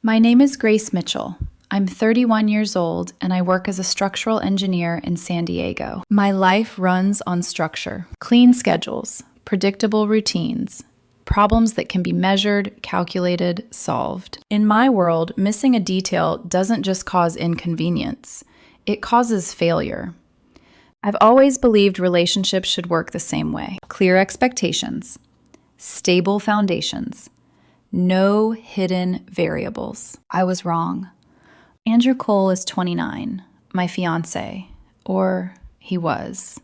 My name is Grace Mitchell. I'm 31 years old and I work as a structural engineer in San Diego. My life runs on structure, clean schedules, predictable routines, problems that can be measured, calculated, solved. In my world, missing a detail doesn't just cause inconvenience, it causes failure. I've always believed relationships should work the same way. Clear expectations, stable foundations, no hidden variables. I was wrong. Andrew Cole is 29, my fiancé, or he was.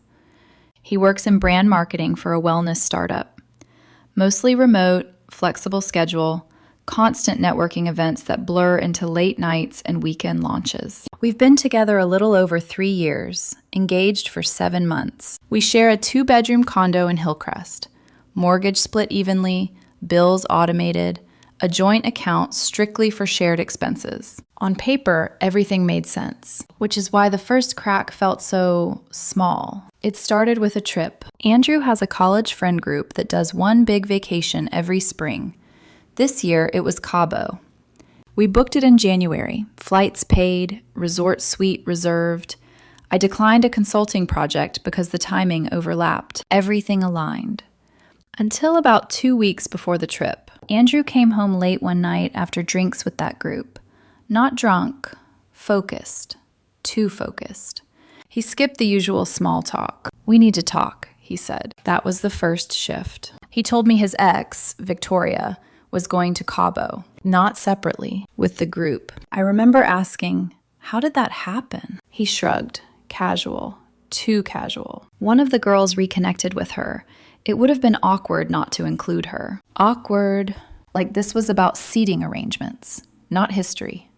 He works in brand marketing for a wellness startup. Mostly remote, flexible schedule, constant networking events that blur into late nights and weekend launches. We've been together a little over 3 years, engaged for 7 months. We share a 2-bedroom condo in Hillcrest, mortgage split evenly, bills automated, a joint account strictly for shared expenses. On paper, everything made sense, which is why the first crack felt so small. It started with a trip. Andrew has a college friend group that does one big vacation every spring. This year, it was Cabo. We booked it in January, flights paid, resort suite reserved. I declined a consulting project because the timing overlapped. Everything aligned. Until about 2 weeks before the trip, Andrew came home late one night after drinks with that group. Not drunk, focused, too focused. He skipped the usual small talk. "We need to talk," he said. That was the first shift. He told me his ex, Victoria, was going to Cabo, not separately, with the group. I remember asking, "How did that happen?" He shrugged, casual, too casual. One of the girls reconnected with her. It would have been awkward not to include her. Awkward, like this was about seating arrangements, not history.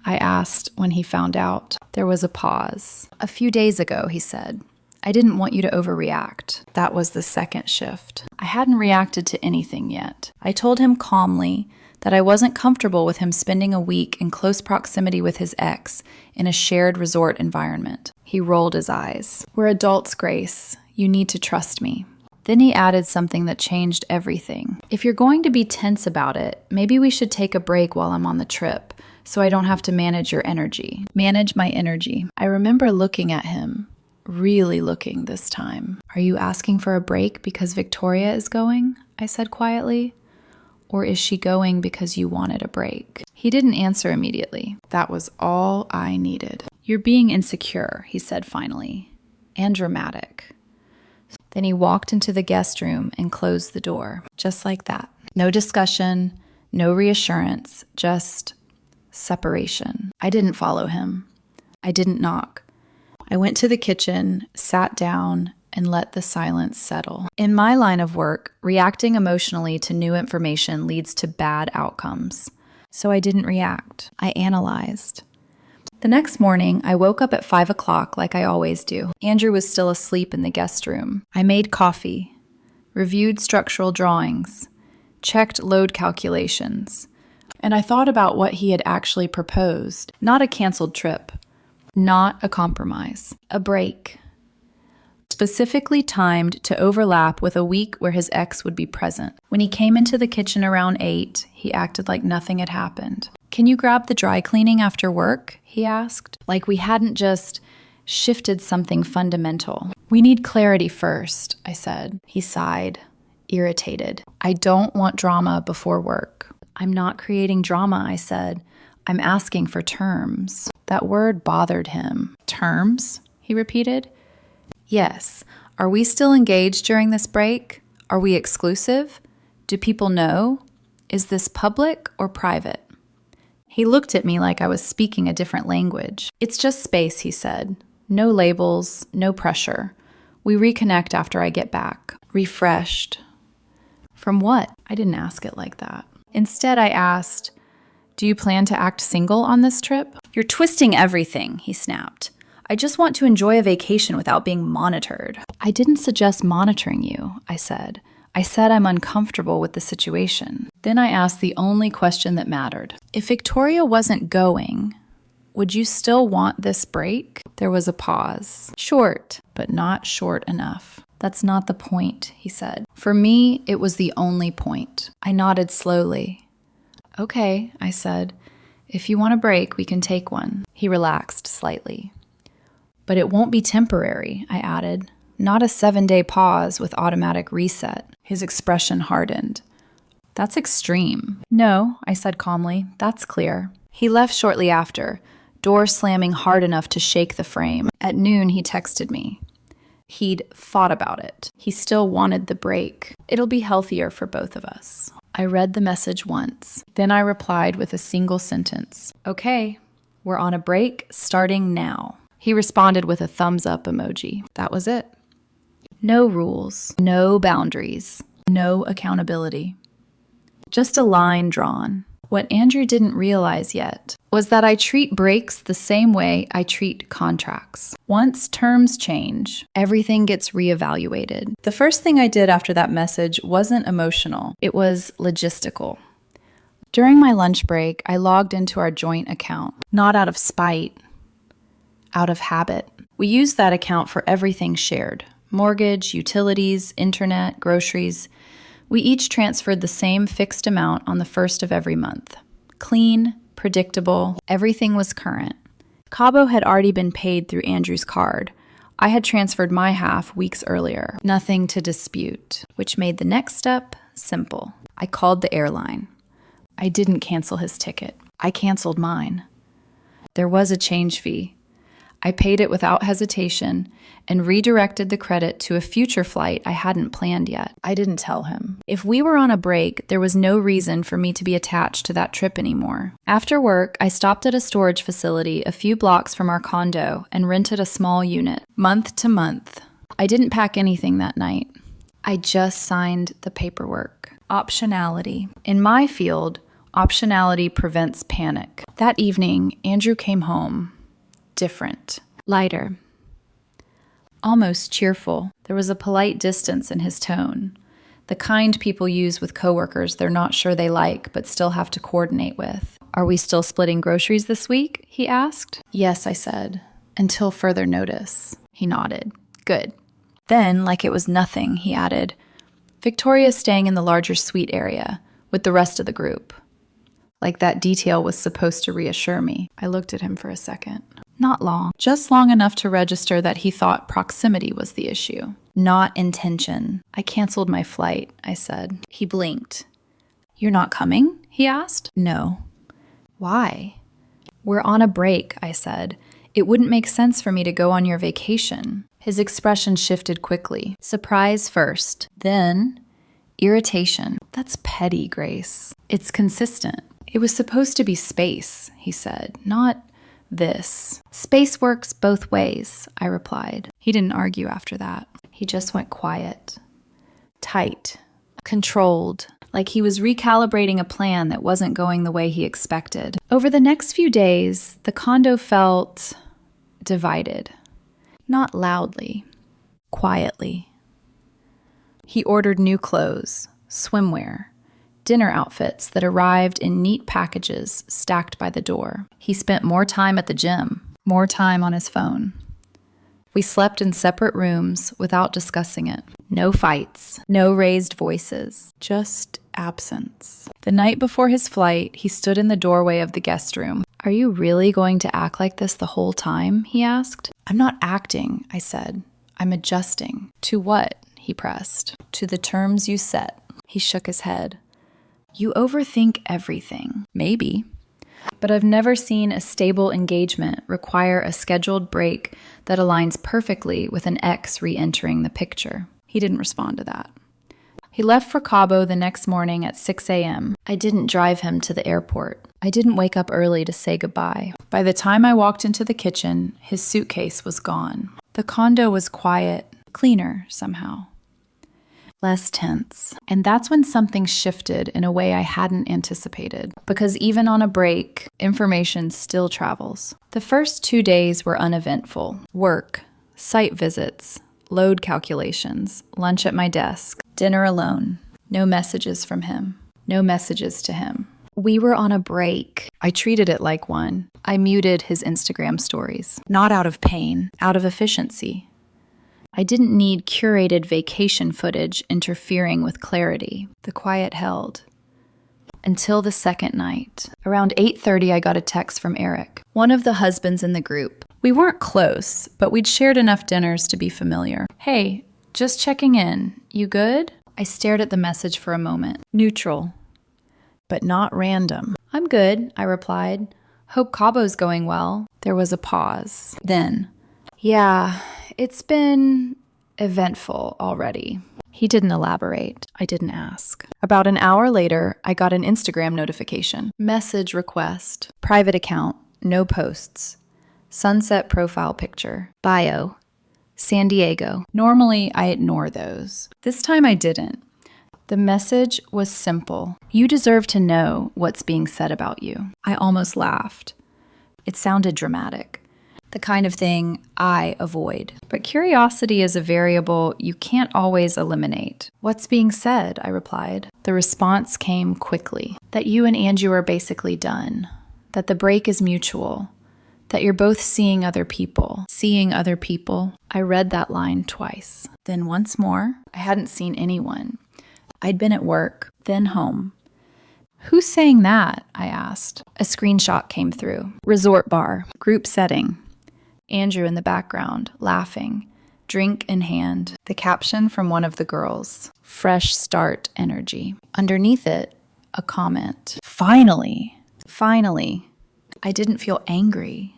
I asked when he found out. There was a pause. "A few days ago," he said. "I didn't want you to overreact." That was the second shift. I hadn't reacted to anything yet. I told him calmly that I wasn't comfortable with him spending a week in close proximity with his ex in a shared resort environment. He rolled his eyes. "We're adults, Grace. You need to trust me." Then he added something that changed everything. "If you're going to be tense about it, maybe we should take a break while I'm on the trip, so I don't have to manage your energy." Manage my energy. I remember looking at him, really looking this time. "Are you asking for a break because Victoria is going?" I said quietly. "Or is she going because you wanted a break?" He didn't answer immediately. That was all I needed. "You're being insecure," he said finally, "and dramatic." Then he walked into the guest room and closed the door, just like that. No discussion, no reassurance, just separation. I didn't follow him. I didn't knock. I went to the kitchen, sat down, and let the silence settle. In my line of work, reacting emotionally to new information leads to bad outcomes. So I didn't react. I analyzed. The next morning, I woke up at 5 o'clock like I always do. Andrew was still asleep in the guest room. I made coffee, reviewed structural drawings, checked load calculations, and I thought about what he had actually proposed. Not a canceled trip, not a compromise, a break. Specifically timed to overlap with a week where his ex would be present. When he came into the kitchen around 8, he acted like nothing had happened. "Can you grab the dry cleaning after work?" he asked, like we hadn't just shifted something fundamental. "We need clarity first," I said. He sighed, irritated. "I don't want drama before work." "I'm not creating drama," I said. "I'm asking for terms." That word bothered him. "Terms?" he repeated. "Yes. Are we still engaged during this break? Are we exclusive? Do people know? Is this public or private?" He looked at me like I was speaking a different language. "It's just space," he said. "No labels, no pressure. We reconnect after I get back." Refreshed. From what? I didn't ask it like that. Instead, I asked, "Do you plan to act single on this trip?" "You're twisting everything," he snapped. "I just want to enjoy a vacation without being monitored." "I didn't suggest monitoring you," I said. "I said I'm uncomfortable with the situation." Then I asked the only question that mattered. "If Victoria wasn't going, would you still want this break?" There was a pause. Short, but not short enough. "That's not the point," he said. For me, it was the only point. I nodded slowly. "Okay," I said. If you want a break, we can take one. He relaxed slightly. But it won't be temporary, I added. Not a 7-day pause with automatic reset. His expression hardened. That's extreme. No, I said calmly. That's clear. He left shortly after, door slamming hard enough to shake the frame. At noon, he texted me. He'd thought about it. He still wanted the break. It'll be healthier for both of us. I read the message once. Then I replied with a single sentence. Okay, we're on a break starting now. He responded with a thumbs up emoji. That was it. No rules, no boundaries, no accountability. Just a line drawn. What Andrew didn't realize yet was that I treat breaks the same way I treat contracts. Once terms change, everything gets reevaluated. The first thing I did after that message wasn't emotional. It was logistical. During my lunch break, I logged into our joint account, not out of spite, out of habit. We used that account for everything shared. Mortgage, utilities, internet, groceries. We each transferred the same fixed amount on the first of every month. Clean, predictable, everything was current. Cabo had already been paid through Andrew's card. I had transferred my half weeks earlier. Nothing to dispute, which made the next step simple. I called the airline. I didn't cancel his ticket. I canceled mine. There was a change fee. I paid it without hesitation and redirected the credit to a future flight I hadn't planned yet. I didn't tell him. If we were on a break, there was no reason for me to be attached to that trip anymore. After work, I stopped at a storage facility a few blocks from our condo and rented a small unit, month to month. I didn't pack anything that night. I just signed the paperwork. Optionality. In my field, optionality prevents panic. That evening, Andrew came home. Different. Lighter. Almost cheerful. There was a polite distance in his tone. The kind people use with coworkers they're not sure they like, but still have to coordinate with. Are we still splitting groceries this week? He asked. Yes, I said. Until further notice. He nodded. Good. Then, like it was nothing, he added, Victoria's staying in the larger suite area with the rest of the group. Like that detail was supposed to reassure me. I looked at him for a second. Not long, just long enough to register that he thought proximity was the issue, not intention. I canceled my flight, I said. He blinked. You're not coming? He asked. No. Why? We're on a break, I said. It wouldn't make sense for me to go on your vacation. His expression shifted quickly. Surprise first, then irritation. That's petty, Grace. It's consistent. It was supposed to be space, he said, not this. Space works both ways, I replied. He didn't argue after that. He just went quiet. Tight. Controlled. Like he was recalibrating a plan that wasn't going the way he expected. Over the next few days, the condo felt divided. Not loudly. Quietly. He ordered new clothes, swimwear, dinner outfits that arrived in neat packages stacked by the door. He spent more time at the gym, more time on his phone. We slept in separate rooms without discussing it. No fights, no raised voices, just absence. The night before his flight, he stood in the doorway of the guest room. Are you really going to act like this the whole time? He asked. I'm not acting, I said. I'm adjusting. To what? He pressed. To the terms you set. He shook his head. You overthink everything. Maybe. But I've never seen a stable engagement require a scheduled break that aligns perfectly with an ex re-entering the picture. He didn't respond to that. He left for Cabo the next morning at 6 a.m. I didn't drive him to the airport. I didn't wake up early to say goodbye. By the time I walked into the kitchen, his suitcase was gone. The condo was quiet, cleaner somehow. Less tense. And that's when something shifted in a way I hadn't anticipated. Because even on a break, information still travels. The first 2 days were uneventful. Work, site visits, load calculations, lunch at my desk, dinner alone. No messages from him. No messages to him. We were on a break. I treated it like one. I muted his Instagram stories. Not out of pain, out of efficiency. I didn't need curated vacation footage interfering with clarity. The quiet held. until the second night. Around 8:30, I got a text from Eric, one of the husbands in the group. We weren't close, but we'd shared enough dinners to be familiar. Hey, just checking in. You good? I stared at the message for a moment. Neutral, but not random. I'm good, I replied. Hope Cabo's going well. There was a pause. Then, yeah, it's been eventful already. He didn't elaborate. I didn't ask. About an hour later, I got an Instagram notification. Message request. Private account. No posts. Sunset profile picture. Bio. San Diego. Normally, I ignore those. This time I didn't. The message was simple. You deserve to know what's being said about you. I almost laughed. It sounded dramatic. The kind of thing I avoid. But curiosity is a variable you can't always eliminate. What's being said? I replied. The response came quickly. That you and Andrew are basically done. That the break is mutual. That you're both seeing other people. Seeing other people. I read that line twice. Then once more. I hadn't seen anyone. I'd been at work, then home. Who's saying that? I asked. A screenshot came through. Resort bar. Group setting. Andrew in the background, laughing, drink in hand. The caption from one of the girls, fresh start energy. Underneath it, a comment. Finally. I didn't feel angry.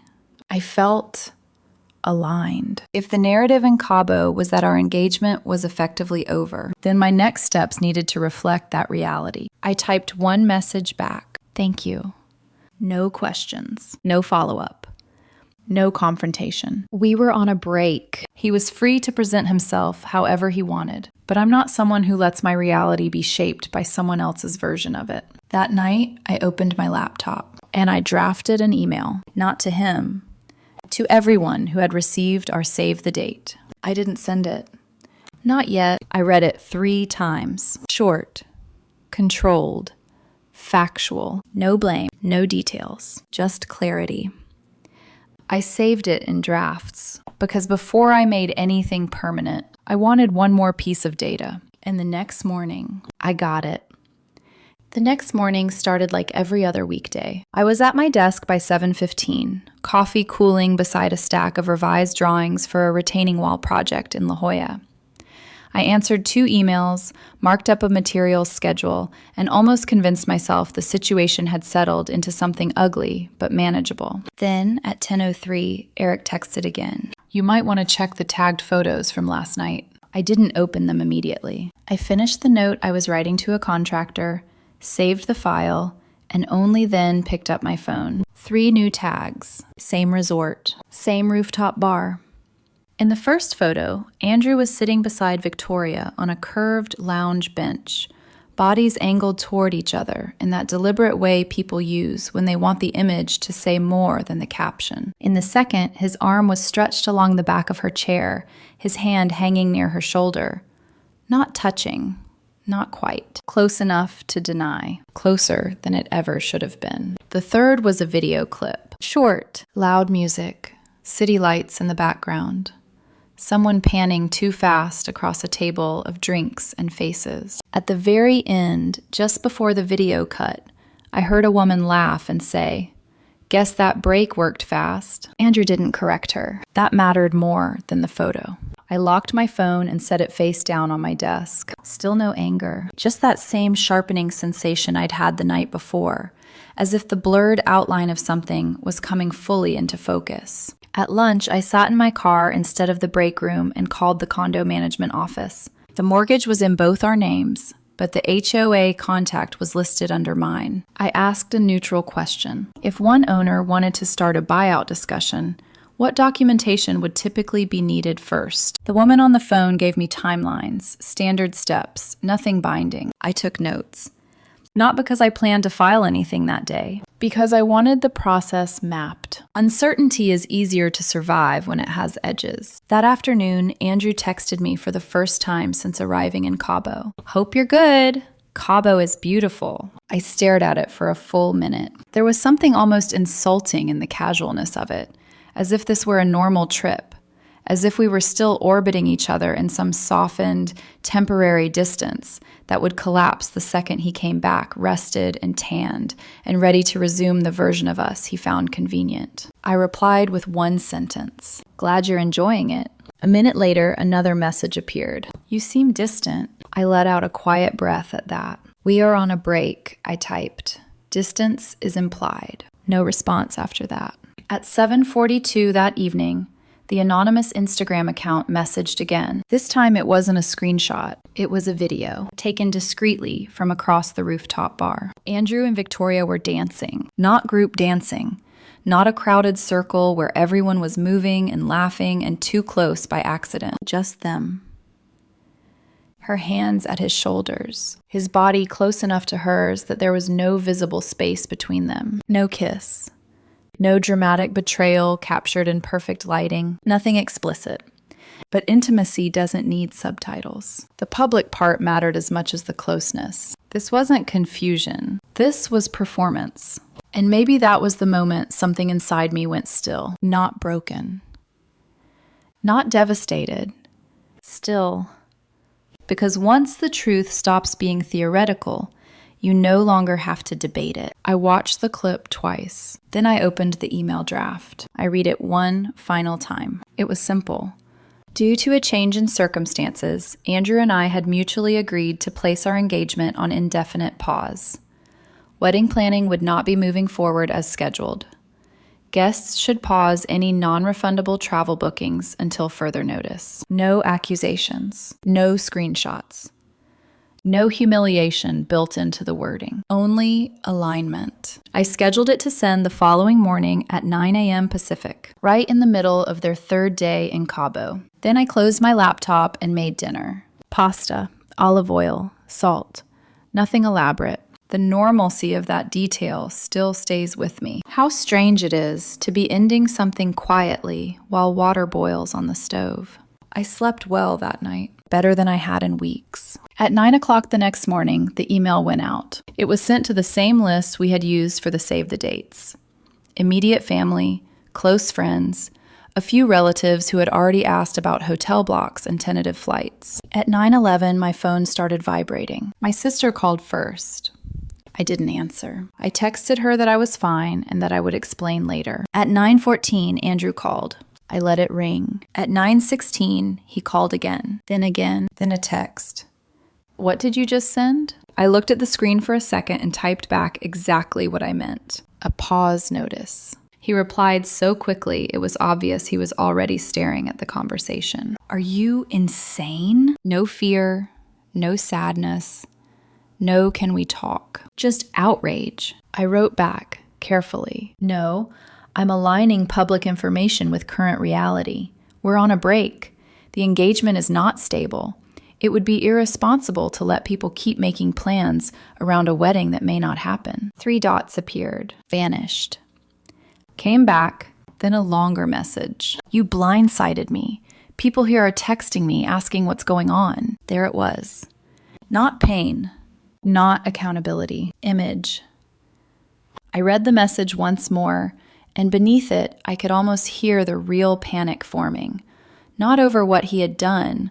I felt aligned. If the narrative in Cabo was that our engagement was effectively over, then my next steps needed to reflect that reality. I typed one message back. Thank you. No questions. No follow-up. No confrontation. We were on a break. He was free to present himself however he wanted, but I'm not someone who lets my reality be shaped by someone else's version of it. That night, I opened my laptop and I drafted an email, not to him, to everyone who had received our save the date. I didn't send it. Not yet. I read it 3 times. Short, controlled, factual, no blame, no details, just clarity. I saved it in drafts because before I made anything permanent, I wanted one more piece of data. And the next morning, I got it. The next morning started like every other weekday. I was at my desk by 7:15, coffee cooling beside a stack of revised drawings for a retaining wall project in La Jolla. I answered 2 emails, marked up a materials schedule, and almost convinced myself the situation had settled into something ugly but manageable. Then, at 10:03, Eric texted again. You might want to check the tagged photos from last night. I didn't open them immediately. I finished the note I was writing to a contractor, saved the file, and only then picked up my phone. 3 new tags. Same resort. Same rooftop bar. In the first photo, Andrew was sitting beside Victoria on a curved lounge bench, bodies angled toward each other in that deliberate way people use when they want the image to say more than the caption. In the second, his arm was stretched along the back of her chair, his hand hanging near her shoulder. Not touching, not quite. Close enough to deny. Closer than it ever should have been. The third was a video clip. Short, loud music, city lights in the background. Someone panning too fast across a table of drinks and faces. At the very end, just before the video cut, I heard a woman laugh and say, "Guess that break worked fast." Andrew didn't correct her. That mattered more than the photo. I locked my phone and set it face down on my desk. Still no anger, just that same sharpening sensation I'd had the night before, as if the blurred outline of something was coming fully into focus. At lunch, I sat in my car instead of the break room and called the condo management office. The mortgage was in both our names, but the HOA contact was listed under mine. I asked a neutral question. If one owner wanted to start a buyout discussion, what documentation would typically be needed first? The woman on the phone gave me timelines, standard steps, nothing binding. I took notes. Not because I planned to file anything that day, because I wanted the process mapped. Uncertainty is easier to survive when it has edges. That afternoon, Andrew texted me for the first time since arriving in Cabo. "Hope you're good. Cabo is beautiful." I stared at it for a full minute. There was something almost insulting in the casualness of it, as if this were a normal trip, as if we were still orbiting each other in some softened, temporary distance that would collapse the second he came back, rested and tanned, and ready to resume the version of us he found convenient. I replied with one sentence, "Glad you're enjoying it." A minute later, another message appeared. "You seem distant." I let out a quiet breath at that. "We are on a break," I typed. "Distance is implied." No response after that. At 7:42 that evening, the anonymous Instagram account messaged again. This time it wasn't a screenshot. It was a video, taken discreetly from across the rooftop bar. Andrew and Victoria were dancing, not group dancing, not a crowded circle where everyone was moving and laughing and too close by accident. Just them. Her hands at his shoulders, his body close enough to hers that there was no visible space between them. No kiss. No dramatic betrayal captured in perfect lighting. Nothing explicit. But intimacy doesn't need subtitles. The public part mattered as much as the closeness. This wasn't confusion. This was performance. And maybe that was the moment something inside me went still. Not broken. Not devastated. Still. Because once the truth stops being theoretical, you no longer have to debate it. I watched the clip twice. Then I opened the email draft. I read it one final time. It was simple. Due to a change in circumstances, Andrew and I had mutually agreed to place our engagement on indefinite pause. Wedding planning would not be moving forward as scheduled. Guests should pause any non-refundable travel bookings until further notice. No accusations. No screenshots. No humiliation built into the wording. Only alignment. I scheduled it to send the following morning at 9 a.m. Pacific, right in the middle of their third day in Cabo. Then I closed my laptop and made dinner. Pasta, olive oil, salt. Nothing elaborate. The normalcy of that detail still stays with me. How strange it is to be ending something quietly while water boils on the stove. I slept well that night, better than I had in weeks. At 9 o'clock the next morning, the email went out. It was sent to the same list we had used for the save the dates. Immediate family, close friends, a few relatives who had already asked about hotel blocks and tentative flights. At 9:11, my phone started vibrating. My sister called first. I didn't answer. I texted her that I was fine and that I would explain later. At 9:14, Andrew called. I let it ring. At 9:16, he called again, then a text. "What did you just send?" I looked at the screen for a second and typed back exactly what I meant. A pause notice. He replied so quickly, it was obvious he was already staring at the conversation. "Are you insane?" No fear, no sadness, no "can we talk?" Just outrage. I wrote back, carefully. "No, I'm aligning public information with current reality. We're on a break. The engagement is not stable. It would be irresponsible to let people keep making plans around a wedding that may not happen." 3 dots appeared, vanished. Came back, then a longer message. "You blindsided me. People here are texting me, asking what's going on." There it was. Not pain, not accountability. Image. I read the message once more, and beneath it, I could almost hear the real panic forming. Not over what he had done,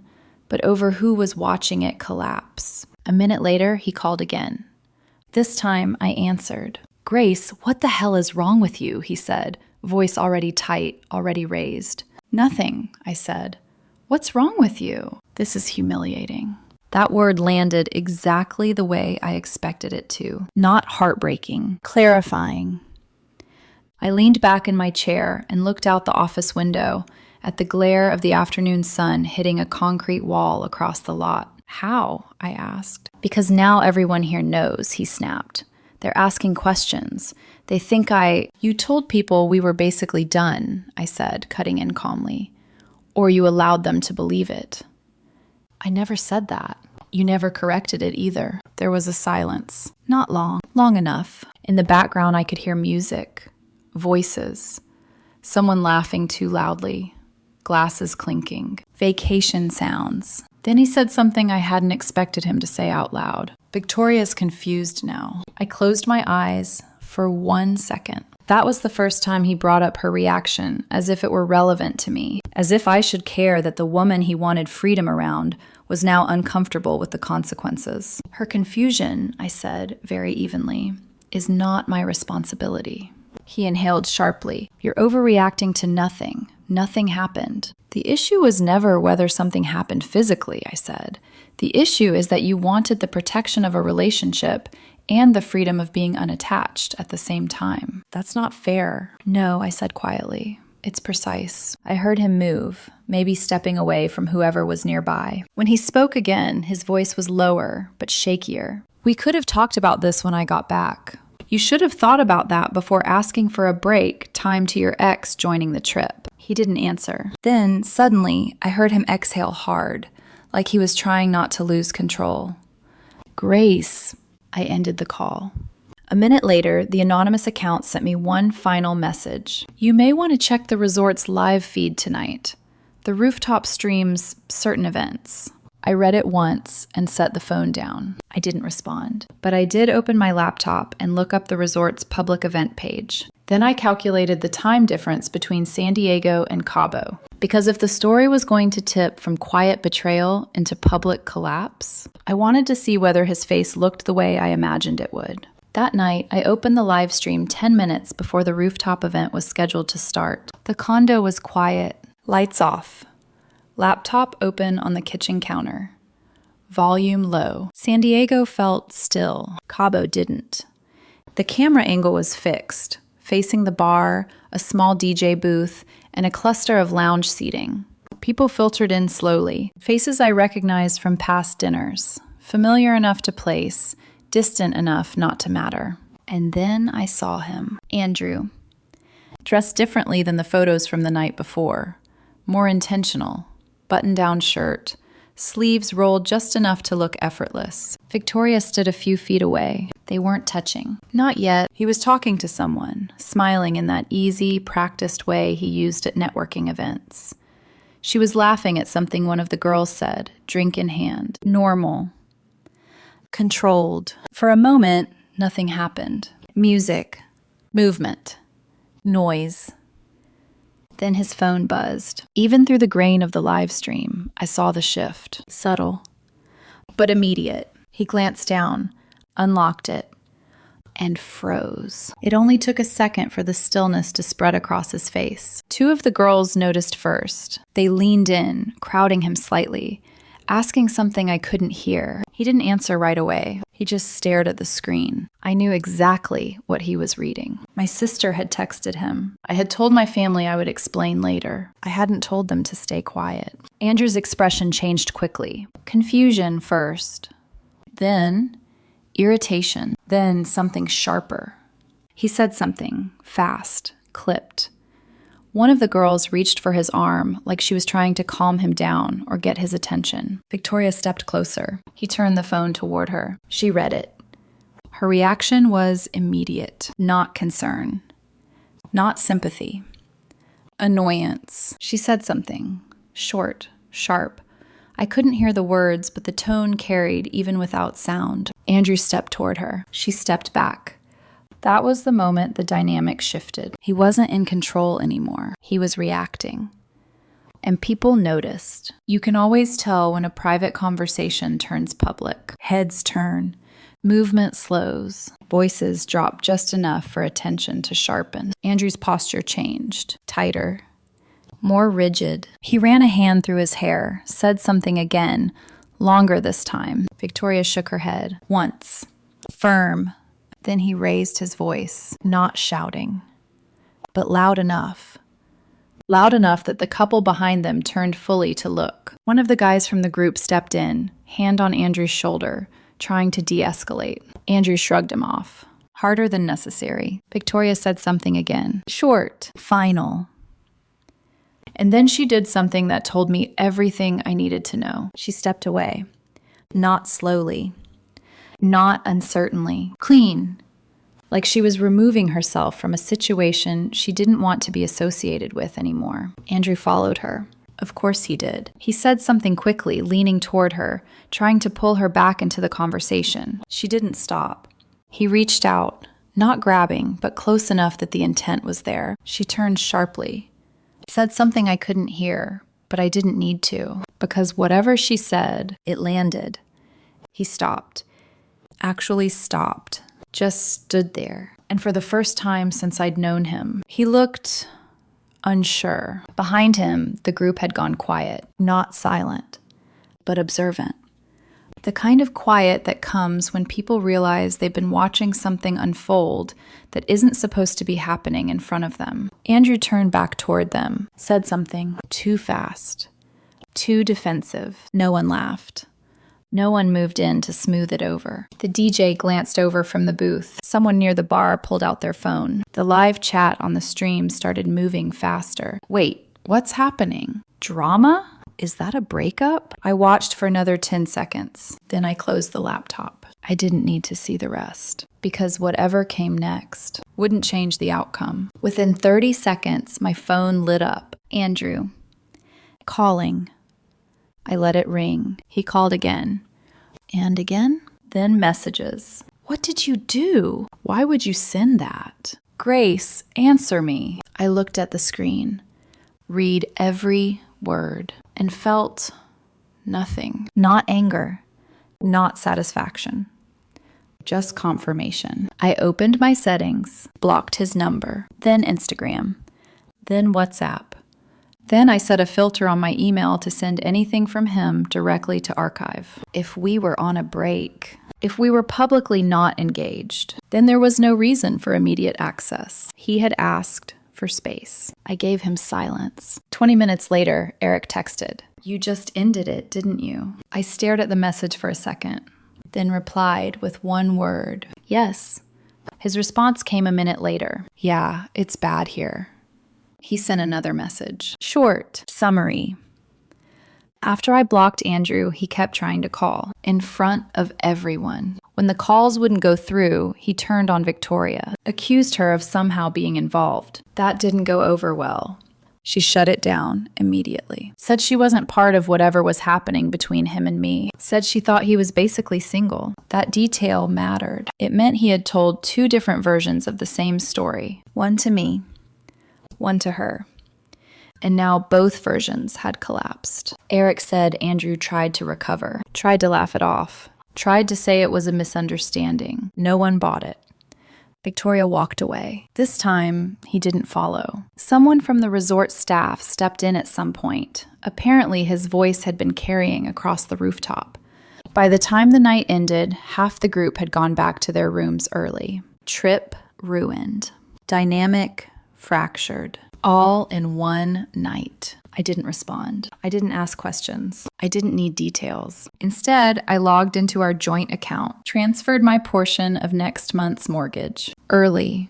but over who was watching it collapse. A minute later, he called again. This time, I answered. "Grace, what the hell is wrong with you?" he said, voice already tight, already raised. "Nothing," I said. "What's wrong with you?" This is humiliating. That word landed exactly the way I expected it to. Not heartbreaking, clarifying. I leaned back in my chair and looked out the office window at the glare of the afternoon sun hitting a concrete wall across the lot. "How?" I asked. "Because now everyone here knows," he snapped. "They're asking questions. They think You told people we were basically done," I said, cutting in calmly. "Or you allowed them to believe it." "I never said that. You never corrected it either." There was a silence. Not long. Long enough. In the background, I could hear music. Voices. Someone laughing too loudly. Glasses clinking. Vacation sounds. Then he said something I hadn't expected him to say out loud. "Victoria's confused now." I closed my eyes for 1 second. That was the first time he brought up her reaction, as if it were relevant to me. as if I should care that the woman he wanted freedom around was now uncomfortable with the consequences. Her confusion, I said very evenly, is not my responsibility. He inhaled sharply. You're overreacting to nothing. Nothing happened. The issue was never whether something happened physically, I said. The issue is that you wanted the protection of a relationship and the freedom of being unattached at the same time. That's not fair. No, I said quietly. It's precise. I heard him move, maybe stepping away from whoever was nearby. When he spoke again, his voice was lower, but shakier. We could have talked about this when I got back. You should have thought about that before asking for a break timed to your ex joining the trip. He didn't answer. Then, suddenly, I heard him exhale hard, like he was trying not to lose control. Grace. I ended the call. A minute later, the anonymous account sent me one final message. You may want to check the resort's live feed tonight. The rooftop streams certain events. I read it once and set the phone down. I didn't respond, but I did open my laptop and look up the resort's public event page. Then I calculated the time difference between San Diego and Cabo, because if the story was going to tip from quiet betrayal into public collapse, I wanted to see whether his face looked the way I imagined it would. That night, I opened the live stream 10 minutes before the rooftop event was scheduled to start. The condo was quiet, lights off, laptop open on the kitchen counter, volume low. San Diego felt still. Cabo didn't. The camera angle was fixed, facing the bar, a small DJ booth, and a cluster of lounge seating. People filtered in slowly, faces I recognized from past dinners, familiar enough to place, distant enough not to matter. And then I saw him, Andrew, dressed differently than the photos from the night before, more intentional, button-down shirt, sleeves rolled just enough to look effortless. Victoria stood a few feet away. They weren't touching. Not yet. He was talking to someone, smiling in that easy, practiced way he used at networking events. She was laughing at something one of the girls said, drink in hand. Normal. Controlled. For a moment, nothing happened. Music. Movement. Noise. Then his phone buzzed. Even through the grain of the live stream, I saw the shift. Subtle, but immediate. He glanced down, unlocked it, and froze. It only took a second for the stillness to spread across his face. Two of the girls noticed first. They leaned in, crowding him slightly, asking something I couldn't hear. He didn't answer right away. He just stared at the screen. I knew exactly what he was reading. My sister had texted him. I had told my family I would explain later. I hadn't told them to stay quiet. Andrew's expression changed quickly. Confusion first. Then irritation. Then something sharper. He said something, fast, clipped. One of the girls reached for his arm like she was trying to calm him down or get his attention. Victoria stepped closer. He turned the phone toward her. She read it. Her reaction was immediate. Not concern. Not sympathy. Annoyance. She said something. Short, sharp. I couldn't hear the words, but the tone carried even without sound. Andrew stepped toward her. She stepped back. That was the moment the dynamic shifted. He wasn't in control anymore. He was reacting. And people noticed. You can always tell when a private conversation turns public. Heads turn. Movement slows. Voices drop just enough for attention to sharpen. Andrew's posture changed. Tighter. More rigid. He ran a hand through his hair, said something again, longer this time. Victoria shook her head. Once. Firm. Then he raised his voice, not shouting, but loud enough. Loud enough that the couple behind them turned fully to look. One of the guys from the group stepped in, hand on Andrew's shoulder, trying to de-escalate. Andrew shrugged him off. Harder than necessary. Victoria said something again. Short. Final. And then she did something that told me everything I needed to know. She stepped away. Not slowly. Not uncertainly. Clean. Like she was removing herself from a situation she didn't want to be associated with anymore. Andrew followed her. Of course he did. He said something quickly, leaning toward her, trying to pull her back into the conversation. She didn't stop. He reached out, not grabbing, but close enough that the intent was there. She turned sharply. Said something I couldn't hear, but I didn't need to, because whatever she said, it landed. He stopped. Actually stopped. Just stood there. And for the first time since I'd known him, he looked unsure. Behind him, the group had gone quiet, not silent, but observant. The kind of quiet that comes when people realize they've been watching something unfold that isn't supposed to be happening in front of them. Andrew turned back toward them, said something too fast, too defensive. No one laughed. No one moved in to smooth it over. The DJ glanced over from the booth. Someone near the bar pulled out their phone. The live chat on the stream started moving faster. Wait, what's happening? Drama? Is that a breakup? I watched for another 10 seconds. Then I closed the laptop. I didn't need to see the rest, because whatever came next wouldn't change the outcome. Within 30 seconds, my phone lit up. Andrew. Calling. I let it ring. He called again. And again? Then messages. What did you do? Why would you send that? Grace, answer me. I looked at the screen. Read every word. And felt nothing. Not anger. Not satisfaction. Just confirmation. I opened my settings. Blocked his number. Then Instagram. Then WhatsApp. Then I set a filter on my email to send anything from him directly to archive. If we were on a break, if we were publicly not engaged, then there was no reason for immediate access. He had asked for space. I gave him silence. 20 minutes later, Eric texted, "You just ended it, didn't you?" I stared at the message for a second, then replied with one word, "Yes." His response came a minute later. "Yeah, it's bad here." He sent another message. Short. Summary. After I blocked Andrew, he kept trying to call, in front of everyone. When the calls wouldn't go through, he turned on Victoria, accused her of somehow being involved. That didn't go over well. She shut it down immediately. Said she wasn't part of whatever was happening between him and me. Said she thought he was basically single. That detail mattered. It meant he had told two different versions of the same story. One to me, one to her. And now both versions had collapsed. Eric said Andrew tried to recover, tried to laugh it off, tried to say it was a misunderstanding. No one bought it. Victoria walked away. This time, he didn't follow. Someone from the resort staff stepped in at some point. Apparently, his voice had been carrying across the rooftop. By the time the night ended, half the group had gone back to their rooms early. Trip ruined. Dynamic fractured. All in one night. I didn't respond. I didn't ask questions. I didn't need details. Instead, I logged into our joint account, transferred my portion of next month's mortgage. Early.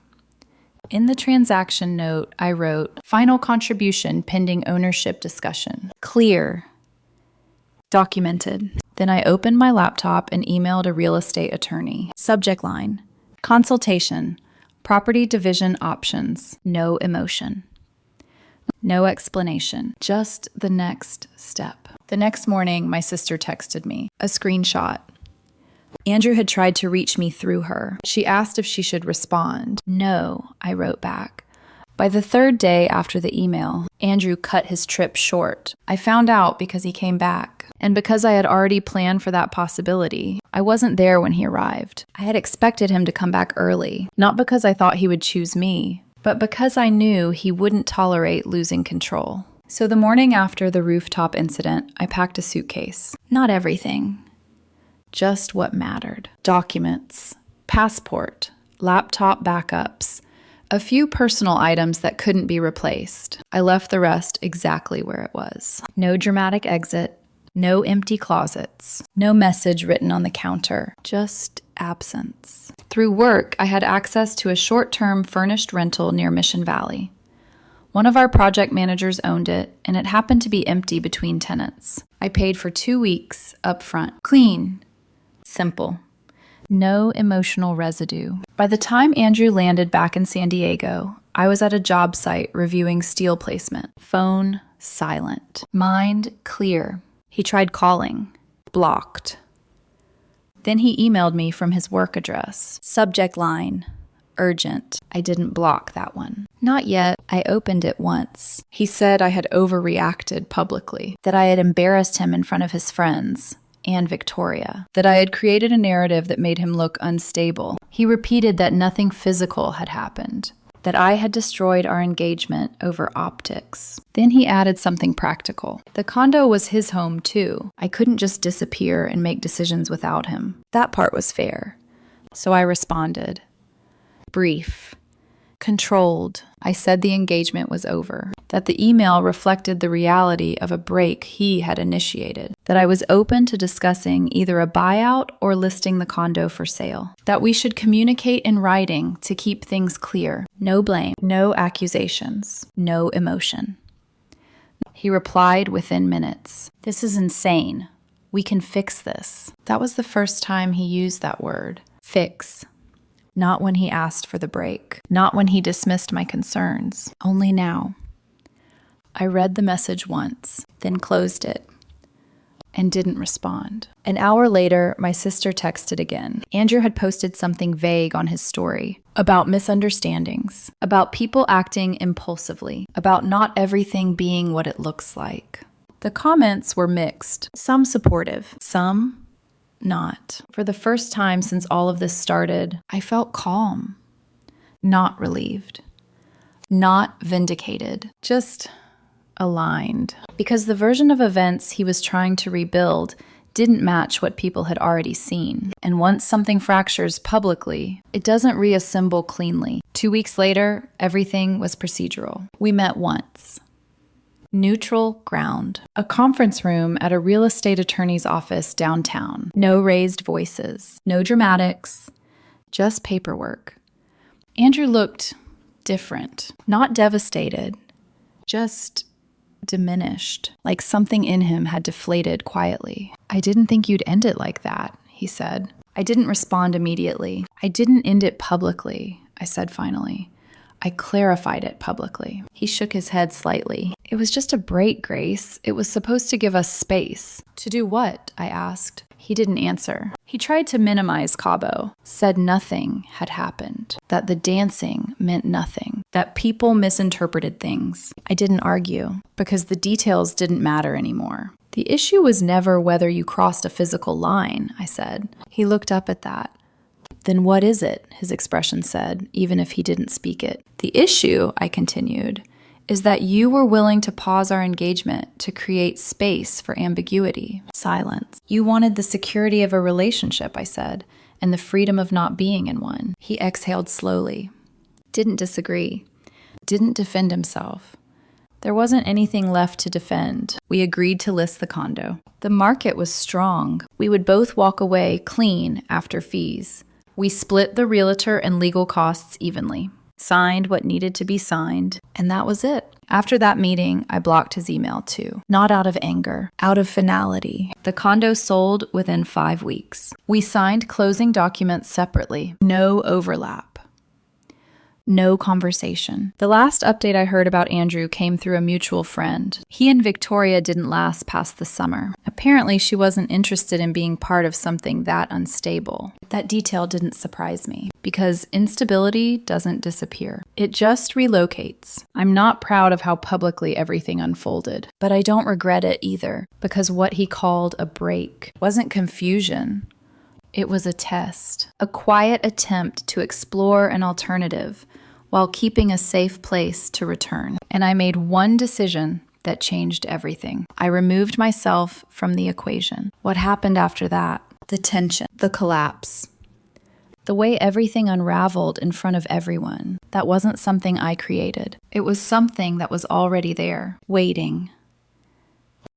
In the transaction note, I wrote, "Final contribution pending ownership discussion." Clear. Documented. Then I opened my laptop and emailed a real estate attorney. Subject line. Consultation. Property division options. No emotion. No explanation, just the next step. The next morning, my sister texted me a screenshot. Andrew had tried to reach me through her. She asked if she should respond. No, I wrote back. By the third day after the email, Andrew cut his trip short. I found out because he came back. And because I had already planned for that possibility, I wasn't there when he arrived. I had expected him to come back early, not because I thought he would choose me, but because I knew he wouldn't tolerate losing control. So the morning after the rooftop incident, I packed a suitcase. Not everything, just what mattered. Documents, passport, laptop backups, a few personal items that couldn't be replaced. I left the rest exactly where it was. No dramatic exit, no empty closets, no message written on the counter, just absence. Through work, I had access to a short-term furnished rental near Mission Valley. One of our project managers owned it, and it happened to be empty between tenants. I paid for 2 weeks up front. Clean. Simple. No emotional residue. By the time Andrew landed back in San Diego, I was at a job site reviewing steel placement. Phone silent. Mind clear. He tried calling. Blocked. Then he emailed me from his work address. Subject line, urgent. I didn't block that one. Not yet. I opened it once. He said I had overreacted publicly, that I had embarrassed him in front of his friends and Victoria, that I had created a narrative that made him look unstable. He repeated that nothing physical had happened, that I had destroyed our engagement over optics. Then he added something practical. The condo was his home too. I couldn't just disappear and make decisions without him. That part was fair. So I responded. Brief. Controlled. I said the engagement was over, that the email reflected the reality of a break he had initiated, that I was open to discussing either a buyout or listing the condo for sale, that we should communicate in writing to keep things clear. No blame, no accusations, no emotion. He replied within minutes. This is insane. We can fix this. That was the first time he used that word. Fix. Not when he asked for the break. Not when he dismissed my concerns. Only now. I read the message once, then closed it, and didn't respond. An hour later, my sister texted again. Andrew had posted something vague on his story about misunderstandings, about people acting impulsively, about not everything being what it looks like. The comments were mixed, some supportive, some not. For the first time since all of this started, I felt calm, not relieved, not vindicated, just aligned. Because the version of events he was trying to rebuild didn't match what people had already seen. And once something fractures publicly, it doesn't reassemble cleanly. 2 weeks later, everything was procedural. We met once. Neutral ground. A conference room at a real estate attorney's office downtown. No raised voices. No dramatics. Just paperwork. Andrew looked different. Not devastated. Just diminished. Like something in him had deflated quietly. I didn't think you'd end it like that, he said. I didn't respond immediately. I didn't end it publicly, I said finally. I clarified it publicly. He shook his head slightly. It was just a break, Grace. It was supposed to give us space. To do what? I asked. He didn't answer. He tried to minimize Cabo, said nothing had happened, that the dancing meant nothing, that people misinterpreted things. I didn't argue, because the details didn't matter anymore. The issue was never whether you crossed a physical line, I said. He looked up at that. Then what is it? His expression said, even if he didn't speak it. The issue, I continued, is that you were willing to pause our engagement to create space for ambiguity. Silence. You wanted the security of a relationship, I said, and the freedom of not being in one. He exhaled slowly. Didn't disagree. Didn't defend himself. There wasn't anything left to defend. We agreed to list the condo. The market was strong. We would both walk away clean after fees. We split the realtor and legal costs evenly, signed what needed to be signed, and that was it. After that meeting, I blocked his email too. Not out of anger, out of finality. The condo sold within 5 weeks. We signed closing documents separately. No overlap. No conversation. The last update I heard about Andrew came through a mutual friend. He and Victoria didn't last past the summer. Apparently, she wasn't interested in being part of something that unstable. That detail didn't surprise me, because instability doesn't disappear. It just relocates. I'm not proud of how publicly everything unfolded, but I don't regret it either, because what he called a break wasn't confusion. It was a test, a quiet attempt to explore an alternative while keeping a safe place to return. And I made one decision that changed everything. I removed myself from the equation. What happened after that? The tension, the collapse, the way everything unraveled in front of everyone. That wasn't something I created. It was something that was already there, waiting.